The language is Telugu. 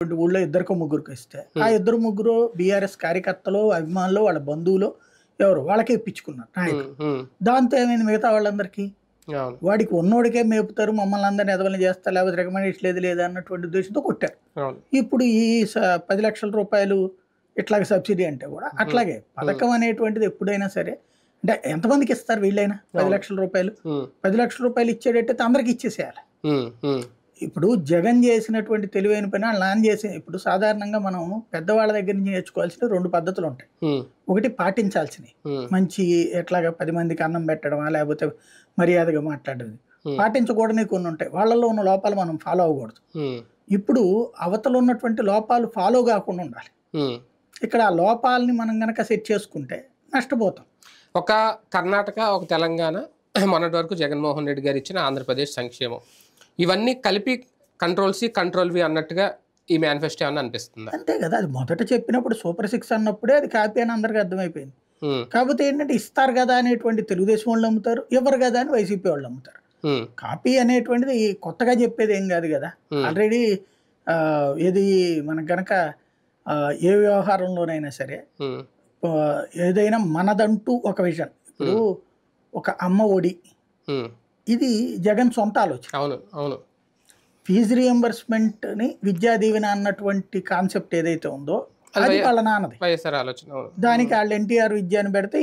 ఊళ్ళో ఇద్దరికో ముగ్గురికి ఇస్తే ఆ ఇద్దరు ముగ్గురు బీఆర్ఎస్ కార్యకర్తలు అభిమానులు వాళ్ళ బంధువులు ఎవరు వాళ్ళకే ఇప్పించుకున్నారు నాయకులు. దాంతో ఏమైంది మిగతా వాళ్ళందరికీ వాడికి ఉన్నోడికే మేపుతారు మమ్మల్ని అందరిని ఎదవల్ని చేస్తారు లేకపోతే రికమెండేషన్ లేదు లేదా అన్నటువంటి ఉద్దేశంతో కొట్టారు. ఇప్పుడు ఈ 10 లక్షల రూపాయలు ఇట్లాగే సబ్సిడీ అంటే కూడా అట్లాగే పథకం అనేటువంటిది ఎప్పుడైనా సరే అంటే ఎంతమందికి ఇస్తారు వీళ్ళైనా 10 లక్షల రూపాయలు 10 లక్షల రూపాయలు ఇచ్చేటట్టయితే అందరికి ఇచ్చేసేయాలి. ఇప్పుడు జగన్ చేసినటువంటి తెలివైన పని వాళ్ళు నాన్న చేసి ఇప్పుడు సాధారణంగా మనం పెద్దవాళ్ళ దగ్గర నుంచి నేర్చుకోవాల్సిన 2 పద్ధతులు ఉంటాయి. ఒకటి పాటించాల్సినవి మంచి ఎట్లాగా 10 మందికి అన్నం పెట్టడమా లేకపోతే మర్యాదగా మాట్లాడడం. పాటించకూడని కొన్ని ఉంటాయి వాళ్ళల్లో ఉన్న లోపాలు మనం ఫాలో అవ్వకూడదు. ఇప్పుడు అవతల ఉన్నటువంటి లోపాలు ఫాలో కాకుండా ఉండాలి. ఇక్కడ ఆ లోపాలని మనం గనక సెట్ చేసుకుంటే నష్టపోతాం. ఒక కర్ణాటక ఒక తెలంగాణ మొన్నటి వరకు జగన్మోహన్ రెడ్డి గారు ఇచ్చిన ఆంధ్రప్రదేశ్ సంక్షేమం ఇవన్నీ కలిపి కంట్రోల్ సి కంట్రోల్ వి అన్నట్టుగా ఈ మేనిఫెస్టో ఏమన్నా అనిపిస్తుంది అంతే కదా. అది మొదట చెప్పినప్పుడు సూపర్ 6 అన్నప్పుడే అది కాపీ అని అందరికీ అర్థమైపోయింది. కాకపోతే ఏంటంటే ఇస్తారు కదా అనేటువంటి తెలుగుదేశం వాళ్ళు అమ్ముతారు, ఎవరు కదా అని వైసీపీ వాళ్ళు అమ్ముతారు. కాపీ అనేటువంటిది కొత్తగా చెప్పేది ఏం కాదు కదా. ఆల్రెడీ ఏది మనకు గనక ఏ వ్యవహారంలోనైనా సరే ఏదైనా మనదంటూ ఒక విజన్. ఇప్పుడు ఒక అమ్మ ఒడి ఇది జగన్ సొంత ఆలోచన. అవును అవును. ఫీజు రియంబర్స్మెంట్ ని విద్యా దీవెన అన్నటువంటి కాన్సెప్ట్ ఏదైతే ఉందో అది వాళ్ళ నాన్నది. వైఎస్ఆర్ ఆలోచన. దానికి వాళ్ళు ఎన్టీఆర్ విద్యను పెడితే